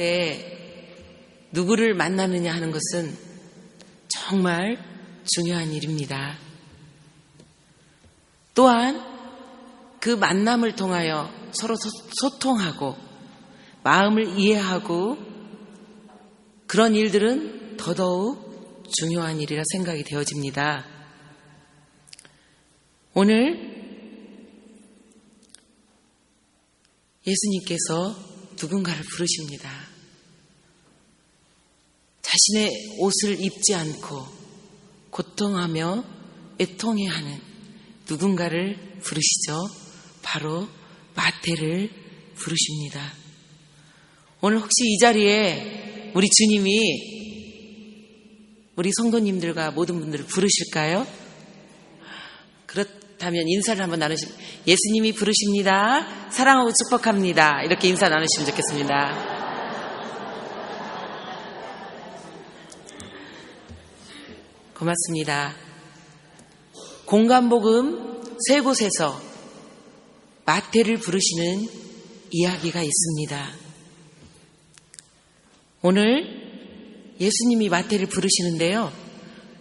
때 누구를 만나느냐 하는 것은 정말 중요한 일입니다. 또한 그 만남을 통하여 서로 소통하고 마음을 이해하고 그런 일들은 더더욱 중요한 일이라 생각이 되어집니다. 오늘 예수님께서 누군가를 부르십니다. 자신의 옷을 입지 않고 고통하며 애통해하는 누군가를 부르시죠. 바로 마태를 부르십니다. 오늘 혹시 이 자리에 우리 주님이 우리 성도님들과 모든 분들을 부르실까요? 그렇다면 인사를 한번 나누시면 예수님이 부르십니다. 사랑하고 축복합니다. 이렇게 인사 나누시면 좋겠습니다. 고맙습니다. 공간복음 세 곳에서 마태를 부르시는 이야기가 있습니다. 오늘 예수님이 마태를 부르시는데요.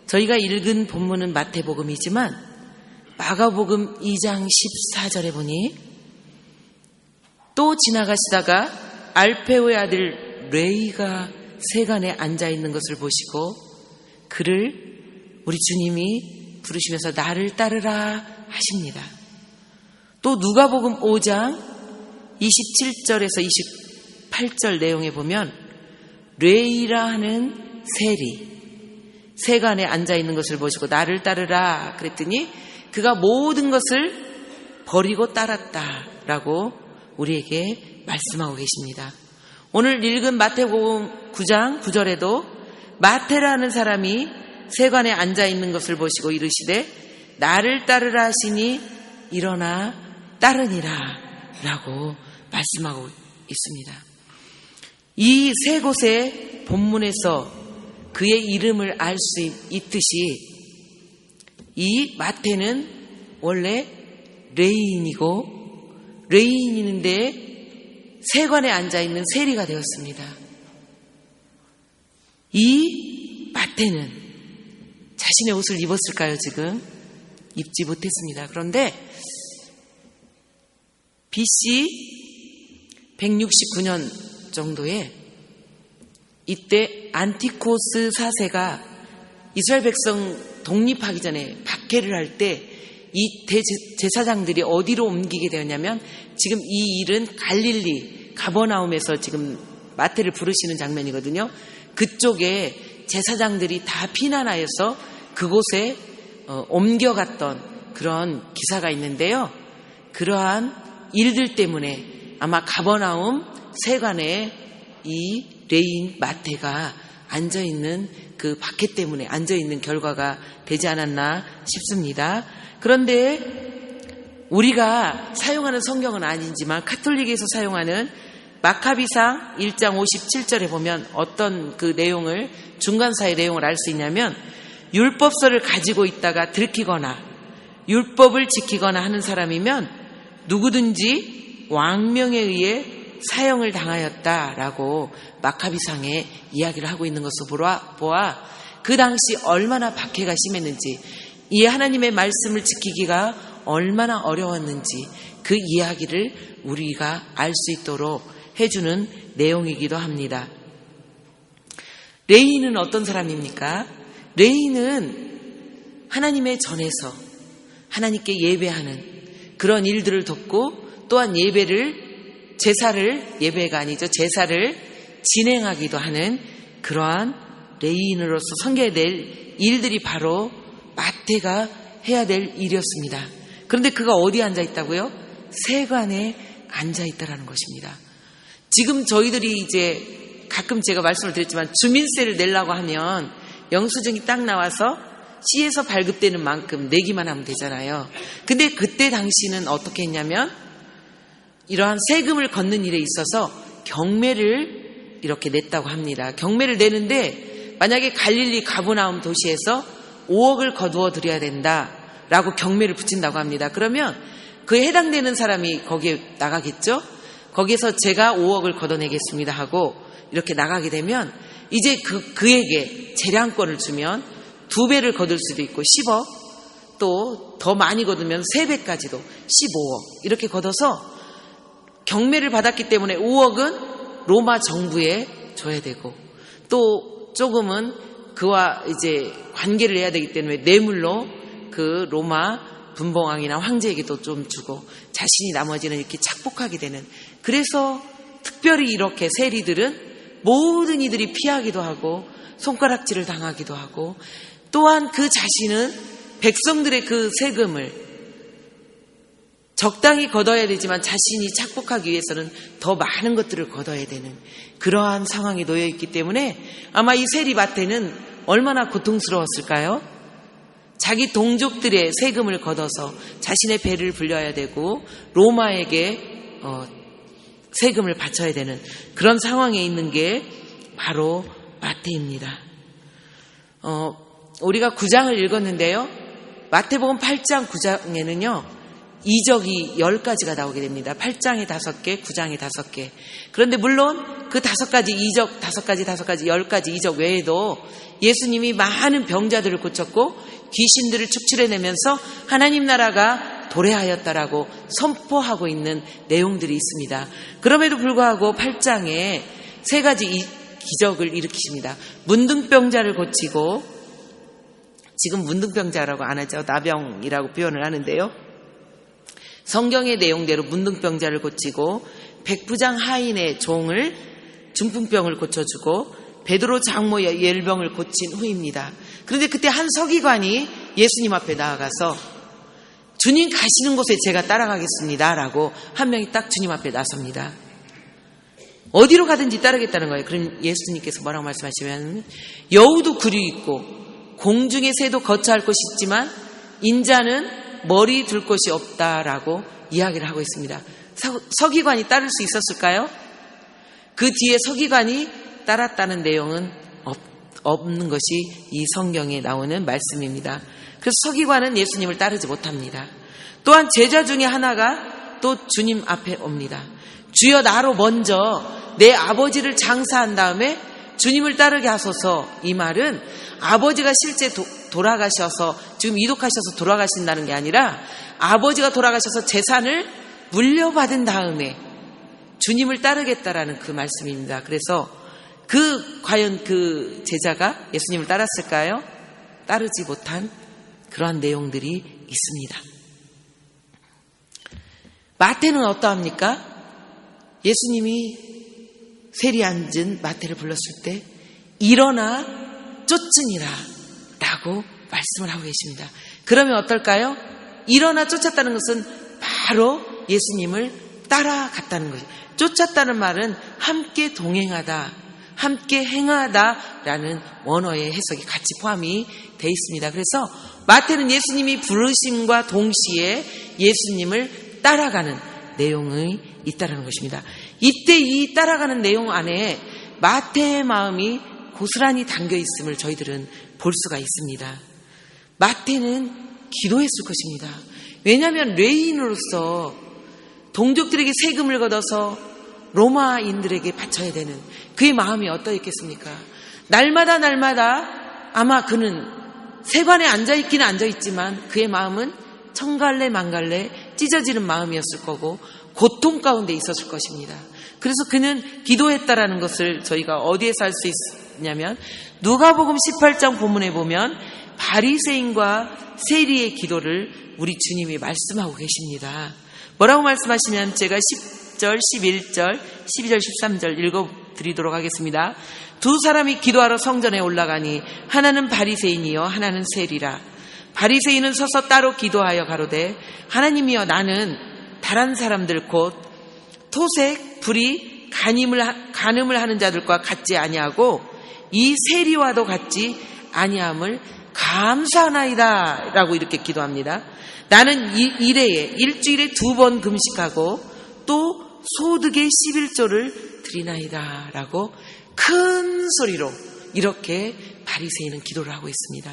저희가 읽은 본문은 마태복음이지만 마가복음 2장 14절에 보니 또 지나가시다가 알페오의 아들 레이가 세간에 앉아있는 것을 보시고 그를 우리 주님이 부르시면서 나를 따르라 하십니다. 또 누가복음 5장 27절에서 28절 내용에 보면 레이라 하는 세간에 앉아있는 것을 보시고 나를 따르라 그랬더니 그가 모든 것을 버리고 따랐다라고 우리에게 말씀하고 계십니다. 오늘 읽은 마태복음 9장 9절에도 마태라는 사람이 세관에 앉아있는 것을 보시고 이르시되 나를 따르라 하시니 일어나 따르니라 라고 말씀하고 있습니다. 이 세 곳의 본문에서 그의 이름을 알 수 있듯이 이 마태는 원래 레인인데 세관에 앉아있는 세리가 되었습니다. 이 마태는 자신의 옷을 입었을까요? 지금 입지 못했습니다. 그런데 BC 169년 정도에 이때 안티코스 4세가 이스라엘 백성 독립하기 전에 박해를 할 때 이 대제사장들이 어디로 옮기게 되었냐면 지금 이 일은 갈릴리 가버나움에서 지금 마태를 부르시는 장면이거든요. 그쪽에 제사장들이 다 피난하여서 그곳에 옮겨갔던 그런 기사가 있는데요. 그러한 일들 때문에 아마 가버나움 세관에 이 레인 마태가 앉아있는 그 박해 때문에 앉아있는 결과가 되지 않았나 싶습니다. 그런데 우리가 사용하는 성경은 아니지만 카톨릭에서 사용하는 마카비상 1장 57절에 보면 어떤 그 내용을 중간사의 내용을 알 수 있냐면 율법서를 가지고 있다가 들키거나 율법을 지키거나 하는 사람이면 누구든지 왕명에 의해 사형을 당하였다라고 마카비상에 이야기를 하고 있는 것으로 보아 그 당시 얼마나 박해가 심했는지 이 하나님의 말씀을 지키기가 얼마나 어려웠는지 그 이야기를 우리가 알 수 있도록 해주는 내용이기도 합니다. 레이는 어떤 사람입니까? 레이는 하나님의 전에서 하나님께 예배하는 그런 일들을 돕고 또한 제사를 진행하기도 하는 그러한 레이인으로서 섬겨야 될 일들이 바로 마태가 해야 될 일이었습니다. 그런데 그가 어디에 앉아있다고요? 세관에 앉아있다라는 것입니다. 지금 저희들이 이제 가끔 제가 말씀을 드렸지만 주민세를 내려고 하면 영수증이 딱 나와서 시에서 발급되는 만큼 내기만 하면 되잖아요. 근데 그때 당시는 어떻게 했냐면 이러한 세금을 걷는 일에 있어서 경매를 이렇게 냈다고 합니다. 경매를 내는데 만약에 갈릴리 가버나움 도시에서 5억을 거두어 드려야 된다라고 경매를 붙인다고 합니다. 그러면 그에 해당되는 사람이 거기에 나가겠죠? 거기에서 제가 5억을 걷어내겠습니다 하고 이렇게 나가게 되면 이제 그에게 재량권을 주면 2배를 거둘 수도 있고 10억, 또 더 많이 거두면 3배까지도 15억 이렇게 거둬서 경매를 받았기 때문에 5억은 로마 정부에 줘야 되고 또 조금은 그와 이제 관계를 해야 되기 때문에 뇌물로 그 로마 분봉왕이나 황제에게도 좀 주고 자신이 나머지는 이렇게 착복하게 되는, 그래서 특별히 이렇게 세리들은 모든 이들이 피하기도 하고 손가락질을 당하기도 하고 또한 그 자신은 백성들의 그 세금을 적당히 걷어야 되지만 자신이 착복하기 위해서는 더 많은 것들을 걷어야 되는 그러한 상황에 놓여 있기 때문에 아마 이 세리 마태는 얼마나 고통스러웠을까요? 자기 동족들의 세금을 걷어서 자신의 배를 불려야 되고 로마에게 세금을 바쳐야 되는 그런 상황에 있는 게 바로 마태입니다. 우리가 9장을 읽었는데요. 마태복음 8장 9장에는요. 이적이 10가지가 나오게 됩니다. 8장에 5개, 9장에 5개. 그런데 물론 그 5가지 이적, 5가지, 10가지 이적 외에도 예수님이 많은 병자들을 고쳤고 귀신들을 축출해내면서 하나님 나라가 도래하였다라고 선포하고 있는 내용들이 있습니다. 그럼에도 불구하고 8장에 3가지 기적을 일으키십니다. 문둥병자를 고치고, 지금 문둥병자라고 안 하죠. 나병이라고 표현을 하는데요. 성경의 내용대로 문둥병자를 고치고 백부장 하인의 종을 중풍병을 고쳐주고 베드로 장모 열병을 고친 후입니다. 그런데 그때 한 서기관이 예수님 앞에 나아가서 주님 가시는 곳에 제가 따라가겠습니다 라고 한 명이 딱 주님 앞에 나섭니다. 어디로 가든지 따르겠다는 거예요. 그럼 예수님께서 뭐라고 말씀하시면 여우도 굴이 있고 공중의 새도 거처할 곳이 있지만 인자는 머리 둘 곳이 없다라고 이야기를 하고 있습니다. 서기관이 따를 수 있었을까요? 그 뒤에 서기관이 따랐다는 내용은 없는 것이 이 성경에 나오는 말씀입니다. 그래서 서기관은 예수님을 따르지 못합니다. 또한 제자 중에 하나가 또 주님 앞에 옵니다. 주여 나로 먼저 내 아버지를 장사한 다음에 주님을 따르게 하소서. 이 말은 아버지가 실제 돌아가셔서 지금 이독하셔서 돌아가신다는 게 아니라 아버지가 돌아가셔서 재산을 물려받은 다음에 주님을 따르겠다라는 그 말씀입니다. 그래서 과연 그 제자가 예수님을 따랐을까요? 따르지 못한 그러한 내용들이 있습니다. 마태는 어떠합니까? 예수님이 세리 앉은 마태를 불렀을 때 일어나 쫓으니라 라고 말씀을 하고 계십니다. 그러면 어떨까요? 일어나 쫓았다는 것은 바로 예수님을 따라갔다는 것이죠. 쫓았다는 말은 함께 동행하다, 함께 행하다라는 원어의 해석이 같이 포함이 되어 있습니다. 그래서 마태는 예수님이 부르심과 동시에 예수님을 따라가는 내용이 있다는 것입니다. 이때 이 따라가는 내용 안에 마태의 마음이 고스란히 담겨 있음을 저희들은 볼 수가 있습니다. 마태는 기도했을 것입니다. 왜냐하면 레인으로서 동족들에게 세금을 걷어서 로마인들에게 바쳐야 되는 그의 마음이 어떠했겠습니까? 날마다 아마 그는 세관에 앉아있기는 앉아있지만 그의 마음은 천갈래 만갈래 찢어지는 마음이었을 거고 고통 가운데 있었을 것입니다. 그래서 그는 기도했다라는 것을 저희가 어디에서 알 수 있냐면 누가복음 18장 본문에 보면 바리새인과 세리의 기도를 우리 주님이 말씀하고 계십니다. 뭐라고 말씀하시면 제가 10절, 11절, 12절, 13절 읽어드리도록 하겠습니다. 두 사람이 기도하러 성전에 올라가니 하나는 바리새인이요 하나는 세리라. 바리새인은 서서 따로 기도하여 가로되 하나님이여 나는 다른 사람들 곧 토색, 불의, 간음을 하는 자들과 같지 아니하고 이 세리와도 같지 아니함을 감사하나이다 라고 이렇게 기도합니다. 나는 일회에 일주일에 2번 금식하고 또 소득의 11조를 드리나이다 라고 큰 소리로 이렇게 바리새인은 기도를 하고 있습니다.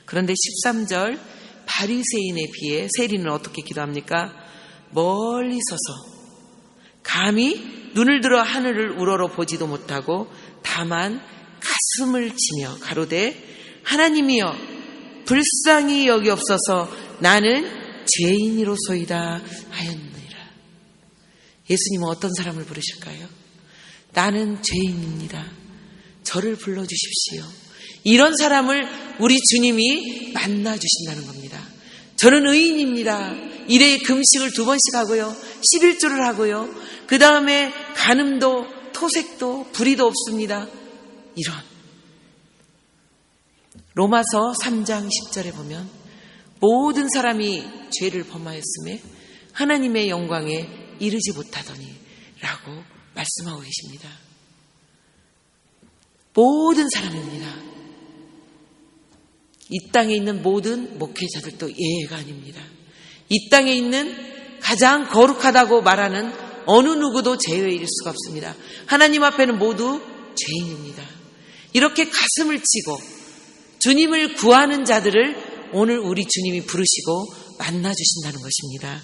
그런데 13절 바리새인에 비해 세리는 어떻게 기도합니까? 멀리 서서 감히 눈을 들어 하늘을 우러러 보지도 못하고 다만 가슴을 치며 가로되 하나님이여 불쌍히 여기옵소서 나는 죄인이로소이다 하였느니라. 예수님은 어떤 사람을 부르실까요? 나는 죄인입니다. 저를 불러주십시오. 이런 사람을 우리 주님이 만나주신다는 겁니다. 저는 의인입니다. 일회에 금식을 2번씩 하고요. 11조를 하고요. 그 다음에 간음도 토색도 불의도 없습니다. 이런 로마서 3장 10절에 보면 모든 사람이 죄를 범하였음에 하나님의 영광에 이르지 못하더니 라고 말씀하고 계십니다. 모든 사람입니다. 이 땅에 있는 모든 목회자들도 예외가 아닙니다. 이 땅에 있는 가장 거룩하다고 말하는 어느 누구도 제외일 수가 없습니다. 하나님 앞에는 모두 죄인입니다. 이렇게 가슴을 치고 주님을 구하는 자들을 오늘 우리 주님이 부르시고 만나주신다는 것입니다.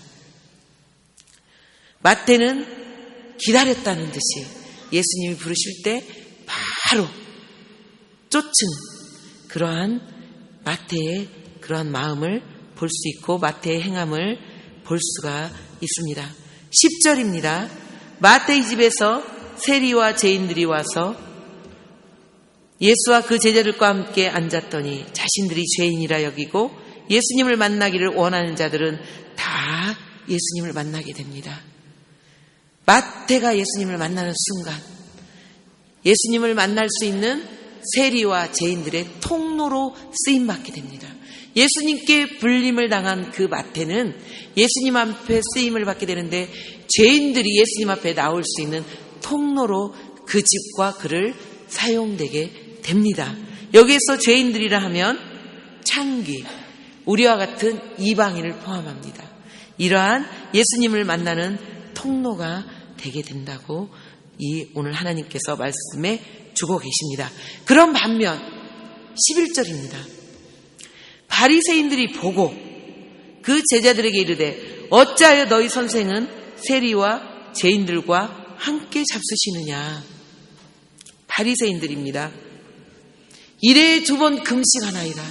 마태는 기다렸다는 듯이 예수님이 부르실 때 바로 쫓은 그러한 마태의 그러한 마음을 볼 수 있고 마태의 행함을 볼 수가 있습니다. 10절입니다. 마태의 집에서 세리와 죄인들이 와서 예수와 그 제자들과 함께 앉았더니 자신들이 죄인이라 여기고 예수님을 만나기를 원하는 자들은 다 예수님을 만나게 됩니다. 마태가 예수님을 만나는 순간 예수님을 만날 수 있는 세리와 죄인들의 통로로 쓰임받게 됩니다. 예수님께 불림을 당한 그 마태는 예수님 앞에 쓰임을 받게 되는데 죄인들이 예수님 앞에 나올 수 있는 통로로 그 집과 그를 사용되게 됩니다. 여기에서 죄인들이라 하면 창기, 우리와 같은 이방인을 포함합니다. 이러한 예수님을 만나는 통로가 되게 된다고 오늘 하나님께서 말씀해 주고 계십니다. 그런 반면 11절입니다. 바리새인들이 보고 그 제자들에게 이르되 어찌하여 너희 선생은 세리와 죄인들과 함께 잡수시느냐. 바리새인들입니다. 일회에 2번 금식하나이다.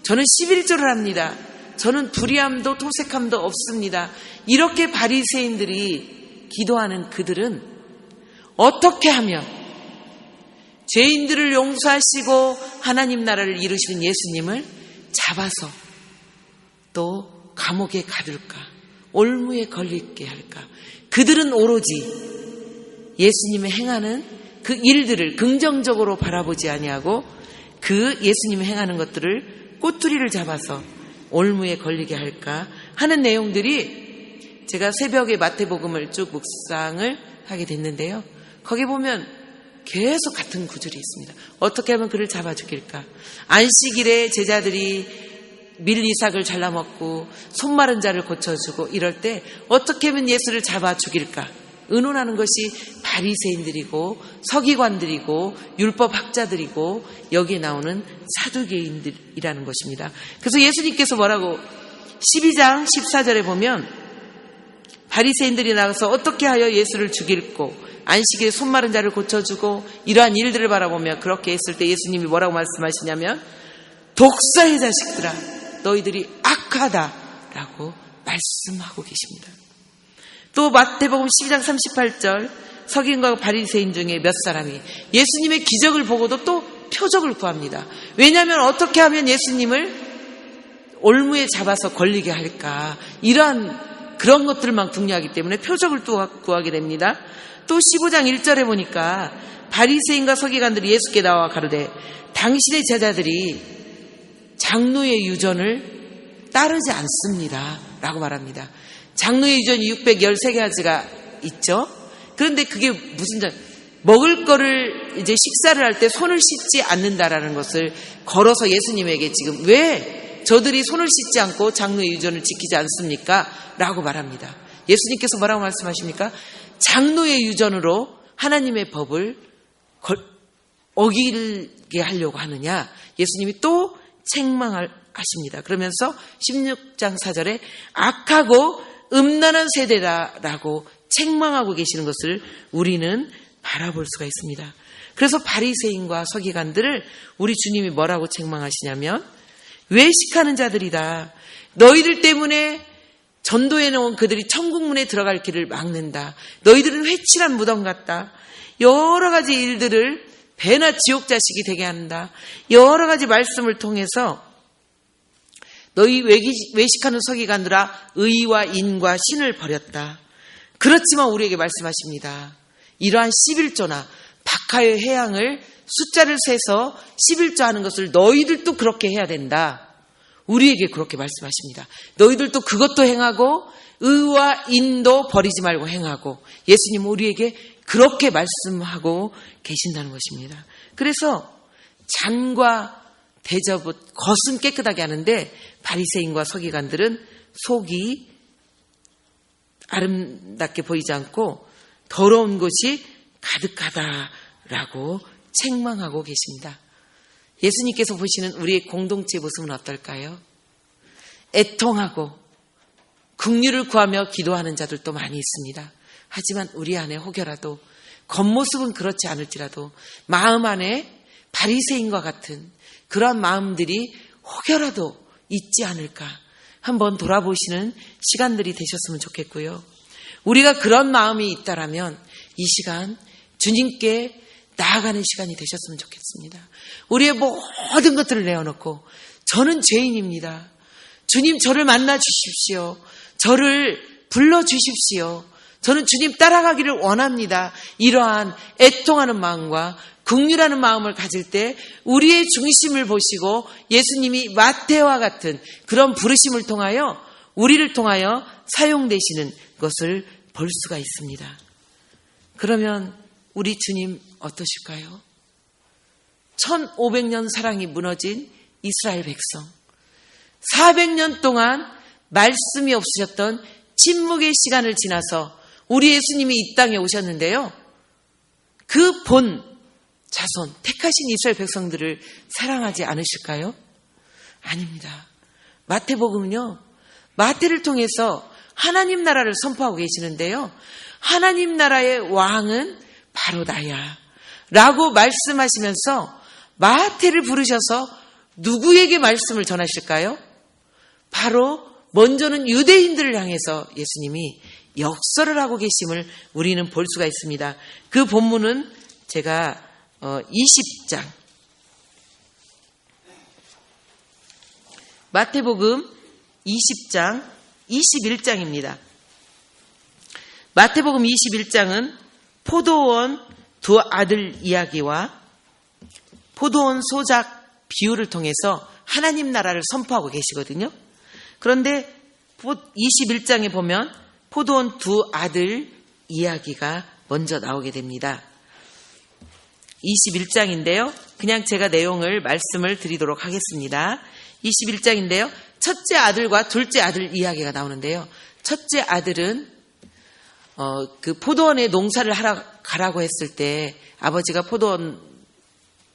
저는 11조를 합니다. 저는 불의함도 토색함도 없습니다. 이렇게 바리새인들이 기도하는 그들은 어떻게 하면 죄인들을 용서하시고 하나님 나라를 이루시는 예수님을 잡아서 또 감옥에 가둘까, 올무에 걸리게 할까. 그들은 오로지 예수님의 행하는 그 일들을 긍정적으로 바라보지 아니하고 그 예수님이 행하는 것들을 꼬투리를 잡아서 올무에 걸리게 할까 하는 내용들이 제가 새벽에 마태복음을 쭉 묵상을 하게 됐는데요. 거기 보면 계속 같은 구절이 있습니다. 어떻게 하면 그를 잡아 죽일까? 안식일에 제자들이 밀이삭을 잘라먹고 손 마른 자를 고쳐주고 이럴 때 어떻게 하면 예수를 잡아 죽일까? 의논하는 것이 바리새인들이고 서기관들이고 율법학자들이고 여기에 나오는 사두개인들이라는 것입니다. 그래서 예수님께서 뭐라고 12장 14절에 보면 바리새인들이 나가서 어떻게 하여 예수를 죽일고 안식일에 손 마른 자를 고쳐주고 이러한 일들을 바라보며 그렇게 했을 때 예수님이 뭐라고 말씀하시냐면 독사의 자식들아 너희들이 악하다라고 말씀하고 계십니다. 또 마태복음 12장 38절 서기관과 바리새인 중에 몇 사람이 예수님의 기적을 보고도 또 표적을 구합니다. 왜냐하면 어떻게 하면 예수님을 올무에 잡아서 걸리게 할까 이러한 그런 것들만 궁리하기 때문에 표적을 또 구하게 됩니다. 또 15장 1절에 보니까 바리새인과 서기관들이 예수께 나와 가로되 당신의 제자들이 장로의 유전을 따르지 않습니다 라고 말합니다. 장로의 유전이 613가지가 있죠. 그런데 그게 무슨 먹을 거를 이제 식사를 할 때 손을 씻지 않는다라는 것을 걸어서 예수님에게 지금 왜 저들이 손을 씻지 않고 장로의 유전을 지키지 않습니까? 라고 말합니다. 예수님께서 뭐라고 말씀하십니까? 장로의 유전으로 하나님의 법을 어기게 하려고 하느냐? 예수님이 또 책망하십니다. 그러면서 16장 4절에 악하고 음란한 세대라라고 책망하고 계시는 것을 우리는 바라볼 수가 있습니다. 그래서 바리새인과 서기관들을 우리 주님이 뭐라고 책망하시냐면 외식하는 자들이다. 너희들 때문에 전도해 놓은 그들이 천국문에 들어갈 길을 막는다. 너희들은 회칠한 무덤 같다. 여러 가지 일들을 배나 지옥 자식이 되게 한다. 여러 가지 말씀을 통해서 너희 외식하는 서기관들아 의와 인과 신을 버렸다. 그렇지만 우리에게 말씀하십니다. 이러한 11조나 박하의 회양을 숫자를 세서 11조 하는 것을 너희들도 그렇게 해야 된다. 우리에게 그렇게 말씀하십니다. 너희들도 그것도 행하고 의와 인도 버리지 말고 행하고 예수님은 우리에게 그렇게 말씀하고 계신다는 것입니다. 그래서 잔과 대접은 겉은 깨끗하게 하는데 바리새인과 서기관들은 속이 아름답게 보이지 않고 더러운 것이 가득하다라고 책망하고 계십니다. 예수님께서 보시는 우리의 공동체 모습은 어떨까요? 애통하고 긍휼을 구하며 기도하는 자들도 많이 있습니다. 하지만 우리 안에 혹여라도 겉모습은 그렇지 않을지라도 마음 안에 바리새인과 같은 그러한 마음들이 혹여라도 있지 않을까 한번 돌아보시는 시간들이 되셨으면 좋겠고요. 우리가 그런 마음이 있다라면 이 시간 주님께 나아가는 시간이 되셨으면 좋겠습니다. 우리의 모든 것들을 내어놓고 저는 죄인입니다. 주님 저를 만나 주십시오. 저를 불러주십시오. 저는 주님 따라가기를 원합니다. 이러한 애통하는 마음과 긍휼하는 마음을 가질 때 우리의 중심을 보시고 예수님이 마태와 같은 그런 부르심을 통하여 우리를 통하여 사용되시는 것을 볼 수가 있습니다. 그러면 우리 주님 어떠실까요? 1500년 사랑이 무너진 이스라엘 백성 400년 동안 말씀이 없으셨던 침묵의 시간을 지나서 우리 예수님이 이 땅에 오셨는데요. 그 본 자손 택하신 이스라엘 백성들을 사랑하지 않으실까요? 아닙니다. 마태복음은요. 마태를 통해서 하나님 나라를 선포하고 계시는데요. 하나님 나라의 왕은 바로 나야 라고 말씀하시면서 마태를 부르셔서 누구에게 말씀을 전하실까요? 바로 먼저는 유대인들을 향해서 예수님이 역설을 하고 계심을 우리는 볼 수가 있습니다. 그 본문은 제가 20장 마태복음 20장 21장입니다. 마태복음 21장은 포도원 두 아들 이야기와 포도원 소작 비유를 통해서 하나님 나라를 선포하고 계시거든요. 그런데 21장에 보면 포도원 두 아들 이야기가 먼저 나오게 됩니다. 21장인데요. 그냥 제가 내용을 말씀을 드리도록 하겠습니다. 21장인데요. 첫째 아들과 둘째 아들 이야기가 나오는데요. 첫째 아들은 그 포도원에 농사를 하러 가라고 했을 때 아버지가 포도원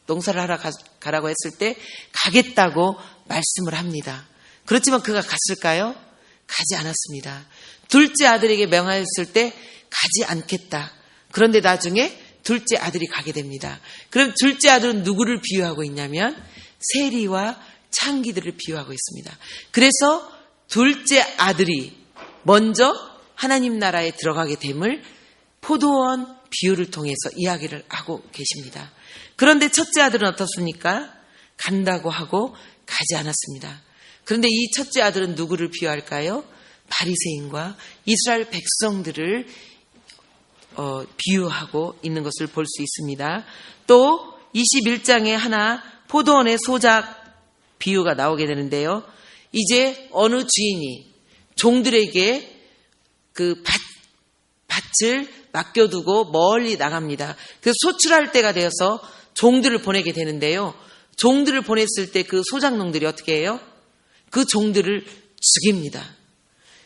농사를 하러 가라고 했을 때 가겠다고 말씀을 합니다. 그렇지만 그가 갔을까요? 가지 않았습니다. 둘째 아들에게 명하였을 때 가지 않겠다. 그런데 나중에 둘째 아들이 가게 됩니다. 그럼 둘째 아들은 누구를 비유하고 있냐면 세리와 창기들을 비유하고 있습니다. 그래서 둘째 아들이 먼저 하나님 나라에 들어가게 됨을 포도원 비유를 통해서 이야기를 하고 계십니다. 그런데 첫째 아들은 어떻습니까? 간다고 하고 가지 않았습니다. 그런데 이 첫째 아들은 누구를 비유할까요? 바리새인과 이스라엘 백성들을 비유하고 있는 것을 볼 수 있습니다. 또 21장에 하나 포도원의 소작 비유가 나오게 되는데요. 이제 어느 주인이 종들에게 그 밭을 맡겨두고 멀리 나갑니다. 그래서 소출할 때가 되어서 종들을 보내게 되는데요. 종들을 보냈을 때 그 소작농들이 어떻게 해요? 그 종들을 죽입니다.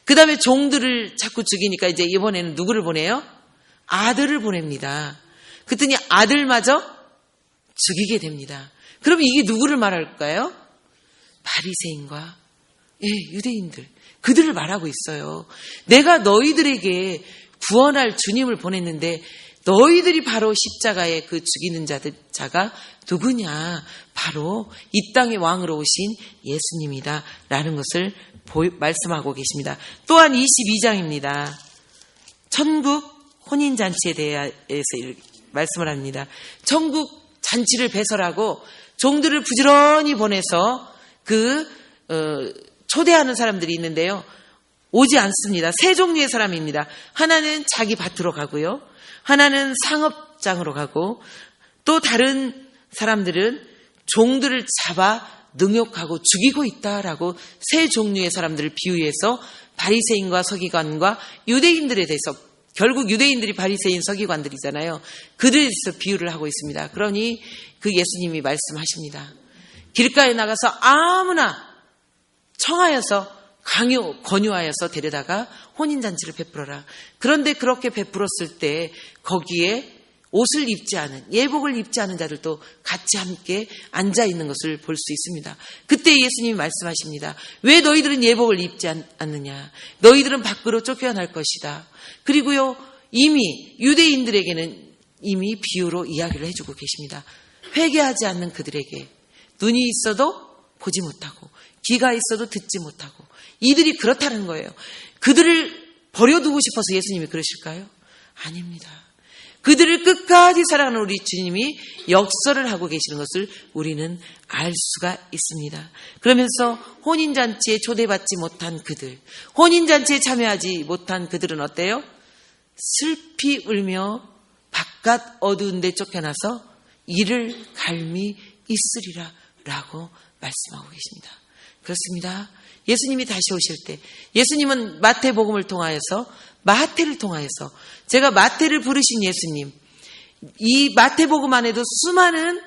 그 다음에 종들을 자꾸 죽이니까 이제 이번에는 누구를 보내요? 아들을 보냅니다. 그랬더니 아들마저 죽이게 됩니다. 그럼 이게 누구를 말할까요? 바리새인과 유대인들. 그들을 말하고 있어요. 내가 너희들에게 구원할 주님을 보냈는데 너희들이 바로 십자가에 그 죽이는 자가 누구냐? 바로 이 땅의 왕으로 오신 예수님이다 라는 것을 말씀하고 계십니다. 또한 22장입니다. 천국 혼인잔치에 대해서 말씀을 합니다. 천국 잔치를 배설하고 종들을 부지런히 보내서 초대하는 사람들이 있는데요. 오지 않습니다. 세 종류의 사람입니다. 하나는 자기 밭으로 가고요. 하나는 상업장으로 가고, 또 다른 사람들은 종들을 잡아 능욕하고 죽이고 있다라고 세 종류의 사람들을 비유해서 바리새인과 서기관과 유대인들에 대해서, 결국 유대인들이 바리새인 서기관들이잖아요. 그들에 대해서 비유를 하고 있습니다. 그러니 그 예수님이 말씀하십니다. 길가에 나가서 아무나 청하여서 권유하여서 데려다가 혼인잔치를 베풀어라. 그런데 그렇게 베풀었을 때 거기에 옷을 입지 않은, 예복을 입지 않은 자들도 같이 함께 앉아있는 것을 볼 수 있습니다. 그때 예수님이 말씀하십니다. 왜 너희들은 예복을 입지 않느냐? 너희들은 밖으로 쫓겨날 것이다. 그리고요, 이미 유대인들에게는 이미 비유로 이야기를 해주고 계십니다. 회개하지 않는 그들에게 눈이 있어도 보지 못하고 귀가 있어도 듣지 못하고, 이들이 그렇다는 거예요. 그들을 버려두고 싶어서 예수님이 그러실까요? 아닙니다. 그들을 끝까지 사랑하는 우리 주님이 역설을 하고 계시는 것을 우리는 알 수가 있습니다. 그러면서 혼인잔치에 초대받지 못한 그들, 혼인잔치에 참여하지 못한 그들은 어때요? 슬피 울며 바깥 어두운 데 쫓겨나서 이를 갈미 있으리라 라고 말씀하고 계십니다. 그렇습니다. 예수님이 다시 오실 때, 예수님은 마태복음을 통하여서, 마태를 통하여서, 제가 마태를 부르신 예수님, 이 마태복음 안에도 수많은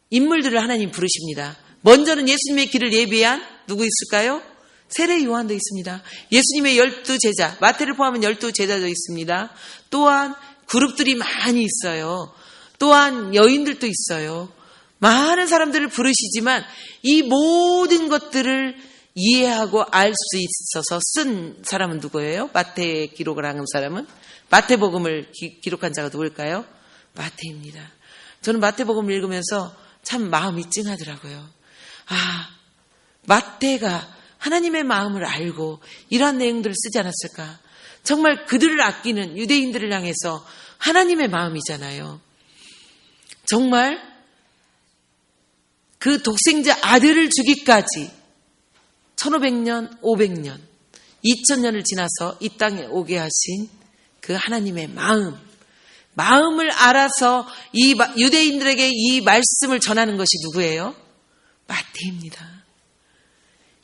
인물들을 하나님 부르십니다. 먼저는 예수님의 길을 예비한 누구 있을까요? 세례 요한도 있습니다. 예수님의 12제자, 마태를 포함한 12제자도 있습니다. 또한 그룹들이 많이 있어요. 또한 여인들도 있어요. 많은 사람들을 부르시지만 이 모든 것들을 이해하고 알 수 있어서 쓴 사람은 누구예요? 마태 기록을 한 사람은? 마태복음을 기록한 자가 누굴까요? 마태입니다. 저는 마태복음을 읽으면서 참 마음이 찡하더라고요. 마태가 하나님의 마음을 알고 이러한 내용들을 쓰지 않았을까? 정말 그들을 아끼는 유대인들을 향해서 하나님의 마음이잖아요. 정말 그 독생자 아들을 주기까지 1500년, 500년, 2000년을 지나서 이 땅에 오게 하신 그 하나님의 마음을 알아서 이 유대인들에게 이 말씀을 전하는 것이 누구예요? 마태입니다.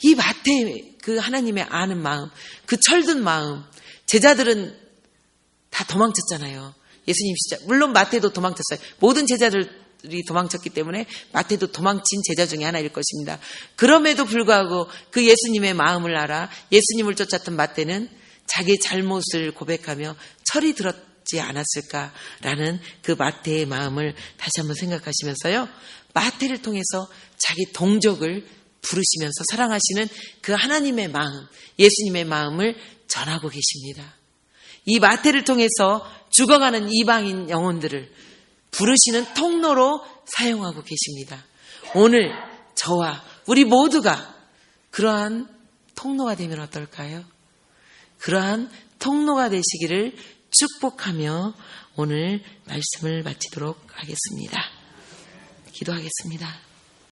이 마태, 그 하나님의 아는 마음, 그 철든 마음, 제자들은 다 도망쳤잖아요. 예수님 시작, 물론 마태도 도망쳤어요. 모든 제자들이 도망쳤기 때문에 마태도 도망친 제자 중에 하나일 것입니다. 그럼에도 불구하고 그 예수님의 마음을 알아 예수님을 쫓았던 마태는 자기의 잘못을 고백하며 철이 들었지 않았을까라는 그 마태의 마음을 다시 한번 생각하시면서요, 마태를 통해서 자기 동족을 부르시면서 사랑하시는 그 하나님의 마음, 예수님의 마음을 전하고 계십니다. 이 마태를 통해서 죽어가는 이방인 영혼들을 부르시는 통로로 사용하고 계십니다. 오늘 저와 우리 모두가 그러한 통로가 되면 어떨까요? 그러한 통로가 되시기를 축복하며 오늘 말씀을 마치도록 하겠습니다. 기도하겠습니다.